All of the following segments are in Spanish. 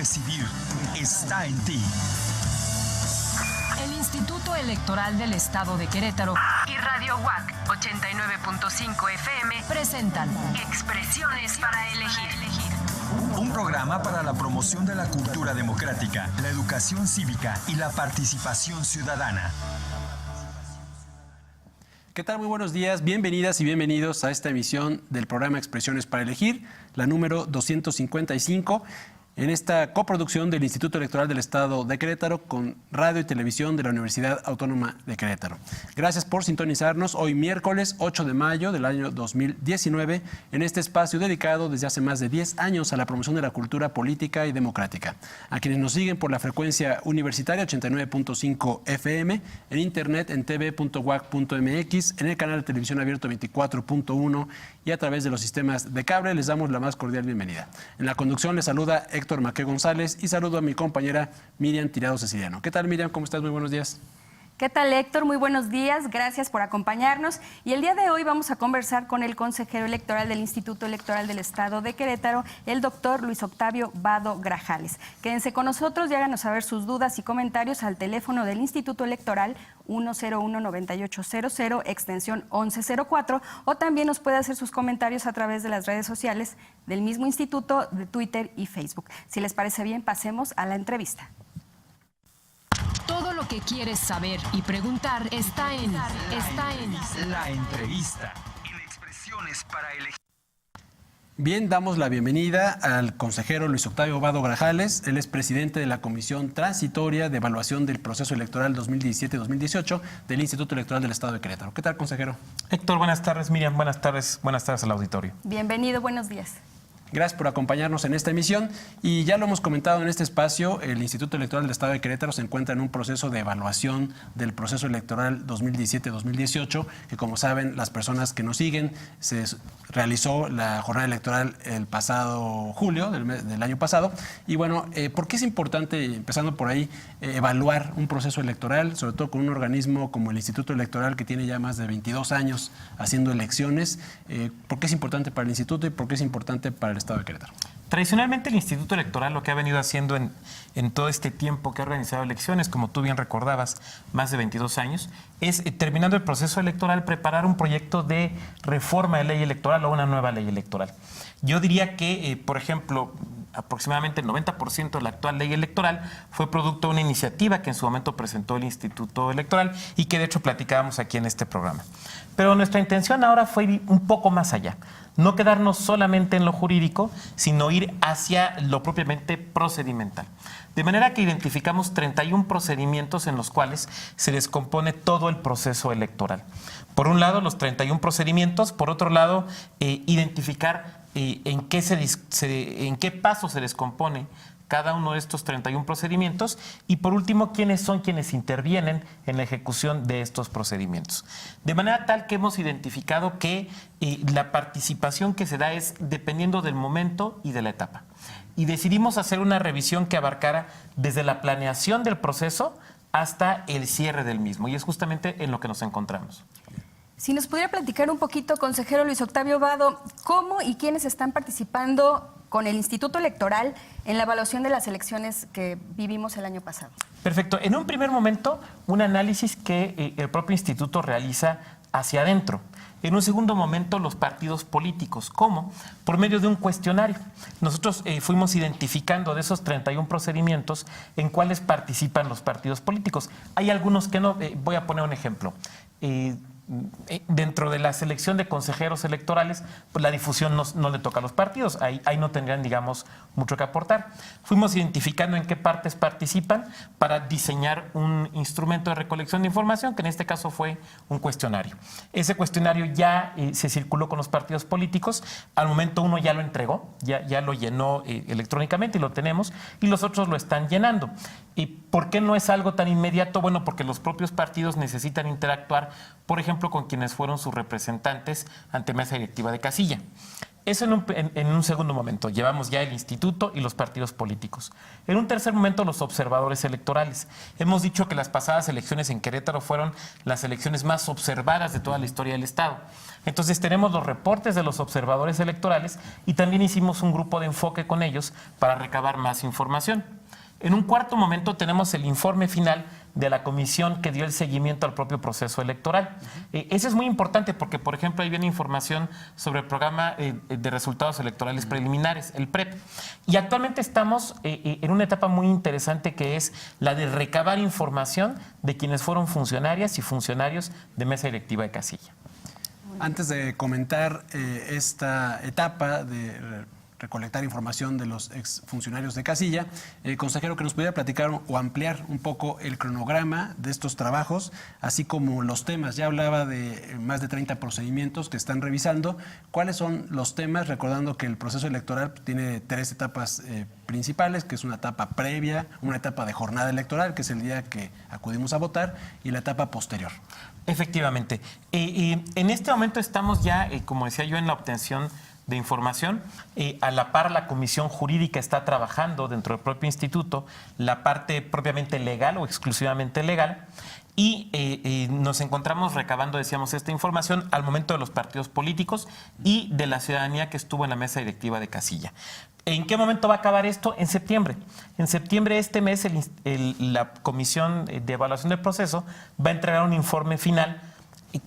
decidir está en ti. El Instituto Electoral del Estado de Querétaro y Radio UAC 89.5 FM presentan Expresiones para Elegir. Un programa para la promoción de la cultura democrática, la educación cívica y la participación ciudadana. ¿Qué tal? Muy buenos días, bienvenidas y bienvenidos a esta emisión del programa Expresiones para Elegir, la número 255, en esta coproducción del Instituto Electoral del Estado de Querétaro con radio y televisión de la Universidad Autónoma de Querétaro. Gracias por sintonizarnos hoy miércoles 8 de mayo del año 2019 en este espacio dedicado desde hace más de 10 años a la promoción de la cultura política y democrática. A quienes nos siguen por la frecuencia universitaria 89.5 FM, en internet en tv.uac.mx, en el canal de televisión abierto 24.1 y a través de los sistemas de cable, les damos la más cordial bienvenida. En la conducción les saluda Héctor Maqué González y saludo a mi compañera Miriam Tirado Ceciliano. ¿Qué tal, Miriam? ¿Cómo estás? Muy buenos días. ¿Qué tal, Héctor? Muy buenos días, gracias por acompañarnos. Y el día de hoy vamos a conversar con el consejero electoral del Instituto Electoral del Estado de Querétaro, el doctor Luis Octavio Vado Grajales. Quédense con nosotros y háganos saber sus dudas y comentarios al teléfono del Instituto Electoral 101-9800, extensión 1104, o también nos puede hacer sus comentarios a través de las redes sociales del mismo instituto, de Twitter y Facebook. Si les parece bien, pasemos a la entrevista. Todo lo que quieres saber y preguntar está en La entrevista en Expresiones para Elegir. Bien, damos la bienvenida al consejero Luis Octavio Vado Grajales. Él es presidente de la Comisión Transitoria de Evaluación del Proceso Electoral 2017-2018 del Instituto Electoral del Estado de Querétaro. ¿Qué tal, consejero? Héctor, buenas tardes. Miriam, buenas tardes al auditorio. Bienvenido, buenos días. Gracias por acompañarnos en esta emisión y ya lo hemos comentado en este espacio, el Instituto Electoral del Estado de Querétaro se encuentra en un proceso de evaluación del proceso electoral 2017-2018, que como saben las personas que nos siguen, se realizó la jornada electoral el pasado julio del año pasado y bueno, ¿por qué es importante, empezando por ahí, evaluar un proceso electoral, sobre todo con un organismo como el Instituto Electoral que tiene ya más de 22 años haciendo elecciones? ¿Por qué es importante para el instituto y por qué es importante para el Estado de Querétaro? Tradicionalmente el Instituto Electoral lo que ha venido haciendo en todo este tiempo que ha organizado elecciones, como tú bien recordabas, más de 22 años, es, terminando el proceso electoral, preparar un proyecto de reforma de ley electoral o una nueva ley electoral. Yo diría que, por ejemplo, aproximadamente el 90% de la actual ley electoral fue producto de una iniciativa que en su momento presentó el Instituto Electoral y que de hecho platicábamos aquí en este programa. Pero nuestra intención ahora fue ir un poco más allá. No quedarnos solamente en lo jurídico, sino ir hacia lo propiamente procedimental. De manera que identificamos 31 procedimientos en los cuales se descompone todo el proceso electoral. Por un lado, los 31 procedimientos. Por otro lado, identificar en qué paso se descompone cada uno de estos 31 procedimientos y por último, quiénes son quienes intervienen en la ejecución de estos procedimientos. De manera tal que hemos identificado que la participación que se da es dependiendo del momento y de la etapa. Y decidimos hacer una revisión que abarcara desde la planeación del proceso hasta el cierre del mismo y es justamente en lo que nos encontramos. Si nos pudiera platicar un poquito, consejero Luis Octavio Vado, ¿cómo y quiénes están participando con el Instituto Electoral en la evaluación de las elecciones que vivimos el año pasado? Perfecto. En un primer momento, un análisis que el propio instituto realiza hacia adentro. En un segundo momento, los partidos políticos. ¿Cómo? Por medio de un cuestionario. Nosotros fuimos identificando de esos 31 procedimientos en cuáles participan los partidos políticos. Hay algunos que no. Voy a poner un ejemplo. Dentro de la selección de consejeros electorales, pues la difusión no le toca a los partidos, ahí no tendrían, digamos, mucho que aportar. Fuimos identificando en qué partes participan para diseñar un instrumento de recolección de información, que en este caso fue un cuestionario. Ese cuestionario ya se circuló con los partidos políticos, al momento uno ya lo entregó, ya lo llenó electrónicamente y lo tenemos, y los otros lo están llenando. ¿Y por qué no es algo tan inmediato? Bueno, porque los propios partidos necesitan interactuar, por ejemplo, con quienes fueron sus representantes ante mesa directiva de casilla. Eso en un segundo momento. Llevamos ya el instituto y los partidos políticos. En un tercer momento, los observadores electorales. Hemos dicho que las pasadas elecciones en Querétaro fueron las elecciones más observadas de toda la historia del Estado. Entonces tenemos los reportes de los observadores electorales y también hicimos un grupo de enfoque con ellos para recabar más información. En un cuarto momento tenemos el informe final de la comisión que dio el seguimiento al propio proceso electoral. Eso es muy importante porque, por ejemplo, ahí viene información sobre el programa de resultados electorales preliminares, el PREP. Y actualmente estamos en una etapa muy interesante que es la de recabar información de quienes fueron funcionarias y funcionarios de mesa directiva de casilla. Antes de comentar esta etapa de recolectar información de los exfuncionarios de casilla, consejero, que nos pudiera platicar o ampliar un poco el cronograma de estos trabajos, así como los temas. Ya hablaba de más de 30 procedimientos que están revisando. ¿Cuáles son los temas? Recordando que el proceso electoral tiene 3 etapas principales, que es una etapa previa, una etapa de jornada electoral, que es el día que acudimos a votar, y la etapa posterior. Efectivamente. En este momento estamos ya, como decía yo, en la obtención de información. A la par, la comisión jurídica está trabajando dentro del propio instituto la parte propiamente legal o exclusivamente legal, y nos encontramos recabando, decíamos, esta información al momento de los partidos políticos y de la ciudadanía que estuvo en la mesa directiva de casilla. ¿En qué momento va a acabar esto? En septiembre. En septiembre de este mes, la comisión de evaluación del proceso va a entregar un informe final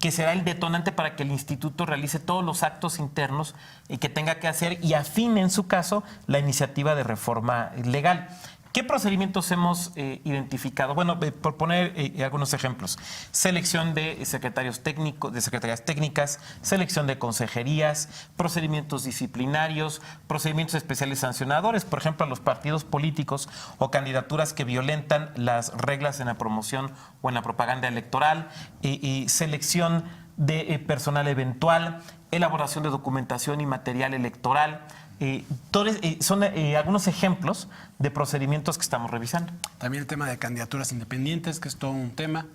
que será el detonante para que el instituto realice todos los actos internos que tenga que hacer y afine, en su caso, la iniciativa de reforma legal. ¿Qué procedimientos hemos identificado? Bueno, por poner algunos ejemplos: selección de secretarios técnicos, de secretarías técnicas, selección de consejerías, procedimientos disciplinarios, procedimientos especiales sancionadores, por ejemplo, a los partidos políticos o candidaturas que violentan las reglas en la promoción o en la propaganda electoral, selección de personal eventual, elaboración de documentación y material electoral. Son algunos ejemplos de procedimientos que estamos revisando. También el tema de candidaturas independientes, que es todo un tema.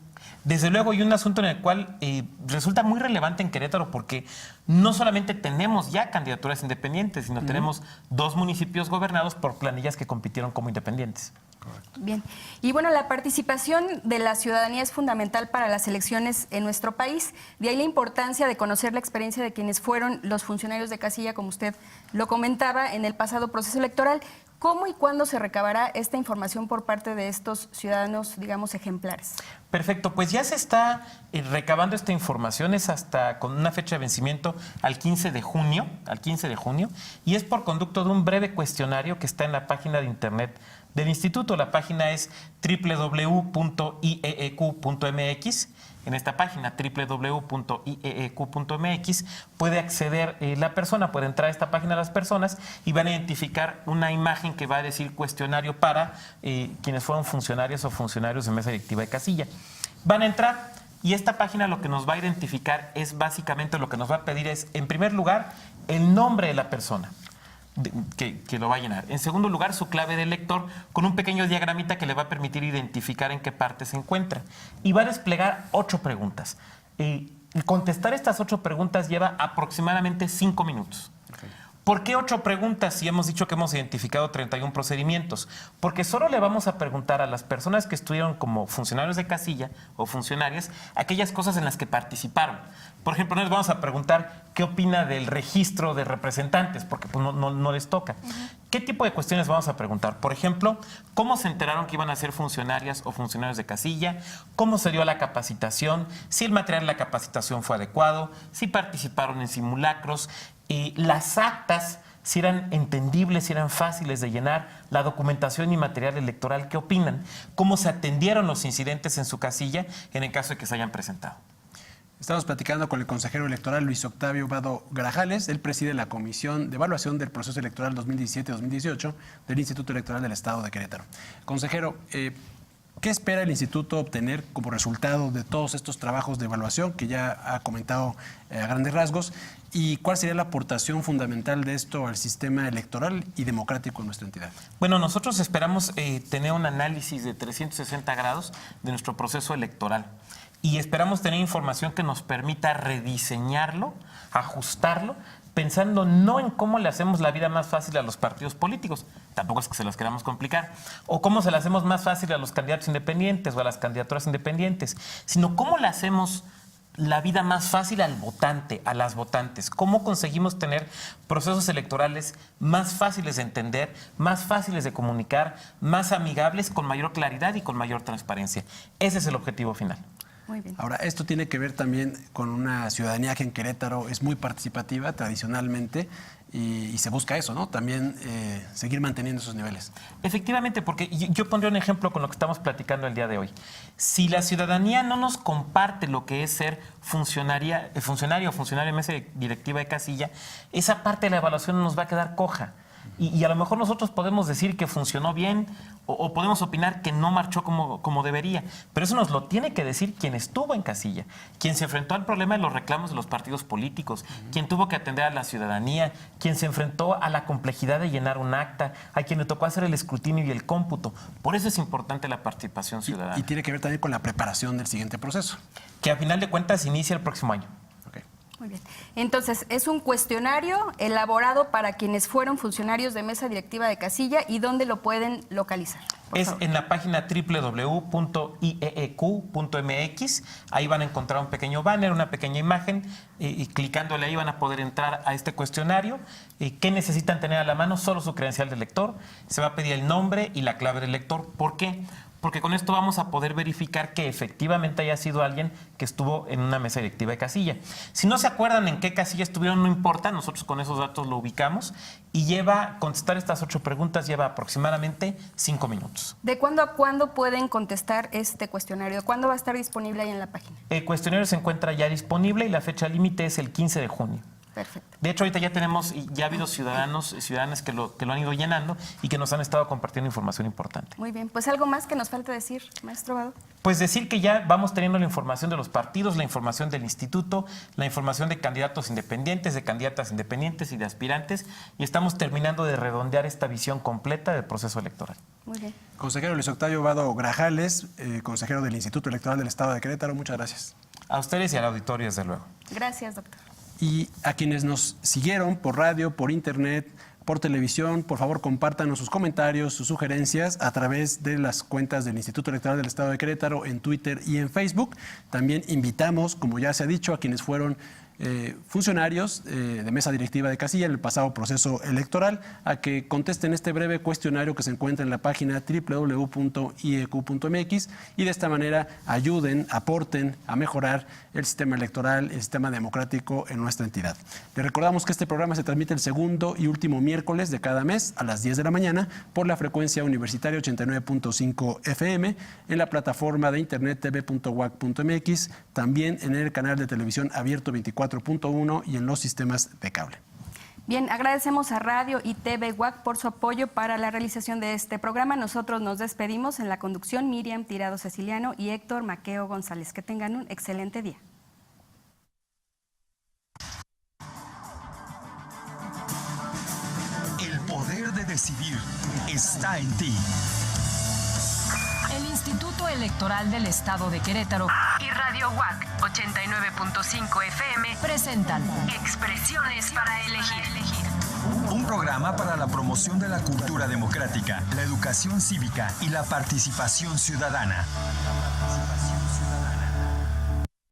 Desde luego, y un asunto en el cual resulta muy relevante en Querétaro, porque no solamente tenemos ya candidaturas independientes, sino tenemos 2 municipios gobernados por planillas que compitieron como independientes. Correcto. Bien. Y bueno, la participación de la ciudadanía es fundamental para las elecciones en nuestro país. De ahí la importancia de conocer la experiencia de quienes fueron los funcionarios de casilla, como usted lo comentaba, en el pasado proceso electoral. ¿Cómo y cuándo se recabará esta información por parte de estos ciudadanos, digamos, ejemplares? Perfecto, pues ya se está recabando esta información, es hasta con una fecha de vencimiento al 15 de junio, y es por conducto de un breve cuestionario que está en la página de internet del instituto. La página es www.ieeq.mx. En esta página, www.ieeq.mx, puede acceder la persona, puede entrar a esta página las personas y van a identificar una imagen que va a decir cuestionario para quienes fueron funcionarios o funcionarios de mesa directiva de casilla. Van a entrar y esta página lo que nos va a identificar es básicamente, lo que nos va a pedir es, en primer lugar, el nombre de la persona que lo va a llenar. En segundo lugar, su clave de lector con un pequeño diagramita que le va a permitir identificar en qué parte se encuentra. Y va a desplegar 8 preguntas. Contestar estas 8 preguntas lleva aproximadamente 5 minutos. Okay. ¿Por qué 8 preguntas si hemos dicho que hemos identificado 31 procedimientos? Porque solo le vamos a preguntar a las personas que estuvieron como funcionarios de casilla o funcionarias aquellas cosas en las que participaron. Por ejemplo, no les vamos a preguntar qué opina del registro de representantes, porque pues, no les toca. ¿Qué tipo de cuestiones vamos a preguntar? Por ejemplo, ¿cómo se enteraron que iban a ser funcionarias o funcionarios de casilla? ¿Cómo se dio la capacitación? ¿Si el material de la capacitación fue adecuado? ¿Si participaron en simulacros? Las actas, si eran entendibles, si eran fáciles de llenar, la documentación y material electoral, ¿qué opinan? ¿Cómo se atendieron los incidentes en su casilla en el caso de que se hayan presentado? Estamos platicando con el consejero electoral Luis Octavio Vado Grajales. Él preside la Comisión de Evaluación del Proceso Electoral 2017-2018 del Instituto Electoral del Estado de Querétaro. Consejero, ¿qué espera el instituto obtener como resultado de todos estos trabajos de evaluación que ya ha comentado a grandes rasgos? ¿Y cuál sería la aportación fundamental de esto al sistema electoral y democrático en nuestra entidad? Bueno, nosotros esperamos tener un análisis de 360 grados de nuestro proceso electoral. Y esperamos tener información que nos permita rediseñarlo, ajustarlo pensando no en cómo le hacemos la vida más fácil a los partidos políticos, tampoco es que se las queramos complicar, o cómo se la hacemos más fácil a los candidatos independientes o a las candidaturas independientes, sino cómo le hacemos la vida más fácil al votante, a las votantes. ¿Cómo conseguimos tener procesos electorales más fáciles de entender, más fáciles de comunicar, más amigables, con mayor claridad y con mayor transparencia? Ese es el objetivo final. Muy bien. Ahora, esto tiene que ver también con una ciudadanía que en Querétaro es muy participativa tradicionalmente y se busca eso, ¿no? También seguir manteniendo esos niveles. Efectivamente, porque yo pondría un ejemplo con lo que estamos platicando el día de hoy. Si la ciudadanía no nos comparte lo que es ser funcionario o funcionaria en mesa directiva de casilla, esa parte de la evaluación nos va a quedar coja. Y a lo mejor nosotros podemos decir que funcionó bien o podemos opinar que no marchó como debería. Pero eso nos lo tiene que decir quien estuvo en casilla, quien se enfrentó al problema de los reclamos de los partidos políticos, quien tuvo que atender a la ciudadanía, quien se enfrentó a la complejidad de llenar un acta, a quien le tocó hacer el escrutinio y el cómputo. Por eso es importante la participación ciudadana. Y tiene que ver también con la preparación del siguiente proceso. Que a final de cuentas inicia el próximo año. Muy bien. Entonces, es un cuestionario elaborado para quienes fueron funcionarios de mesa directiva de casilla. ¿Y dónde lo pueden localizar? Es en la página www.ieq.mx. Ahí van a encontrar un pequeño banner, una pequeña imagen, y clicándole ahí van a poder entrar a este cuestionario. ¿Qué necesitan tener a la mano? Solo su credencial de lector. Se va a pedir el nombre y la clave del lector. ¿Por qué? Porque con esto vamos a poder verificar que efectivamente haya sido alguien que estuvo en una mesa directiva de casilla. Si no se acuerdan en qué casilla estuvieron, no importa, nosotros con esos datos lo ubicamos y contestar estas 8 preguntas lleva aproximadamente 5 minutos. ¿De cuándo a cuándo pueden contestar este cuestionario? ¿Cuándo va a estar disponible ahí en la página? El cuestionario se encuentra ya disponible y la fecha límite es el 15 de junio. Perfecto. De hecho, ahorita ya ha habido ciudadanos y ciudadanas que lo han ido llenando y que nos han estado compartiendo información importante. Muy bien. Pues algo más que nos falta decir, maestro Vado. Pues decir que ya vamos teniendo la información de los partidos, la información del instituto, la información de candidatos independientes, de candidatas independientes y de aspirantes, y estamos terminando de redondear esta visión completa del proceso electoral. Muy bien. Consejero Luis Octavio Vado Grajales, consejero del Instituto Electoral del Estado de Querétaro, muchas gracias. A ustedes y al auditorio, desde luego. Gracias, doctor. Y a quienes nos siguieron por radio, por internet, por televisión, por favor compártanos sus comentarios, sus sugerencias a través de las cuentas del Instituto Electoral del Estado de Querétaro en Twitter y en Facebook. También invitamos, como ya se ha dicho, a quienes fueron funcionarios de mesa directiva de casilla en el pasado proceso electoral a que contesten este breve cuestionario que se encuentra en la página www.ieq.mx y de esta manera ayuden, aporten a mejorar el sistema electoral, el sistema democrático en nuestra entidad. Les recordamos que este programa se transmite el segundo y último miércoles de cada mes a las 10 de la mañana por la frecuencia universitaria 89.5 FM, en la plataforma de internet tv.uac.mx, también en el canal de televisión abierto 24.1 y en los sistemas de cable. Bien, agradecemos a Radio y TV UAC por su apoyo para la realización de este programa. Nosotros nos despedimos en la conducción Miriam Tirado Ceciliano y Héctor Maqueo González. Que tengan un excelente día. El poder de decidir está en ti. El Instituto Electoral del Estado de Querétaro y Radio UAC 89.5 FM presentan Expresiones para elegir. Un programa para la promoción de la cultura democrática, la educación cívica y la participación ciudadana.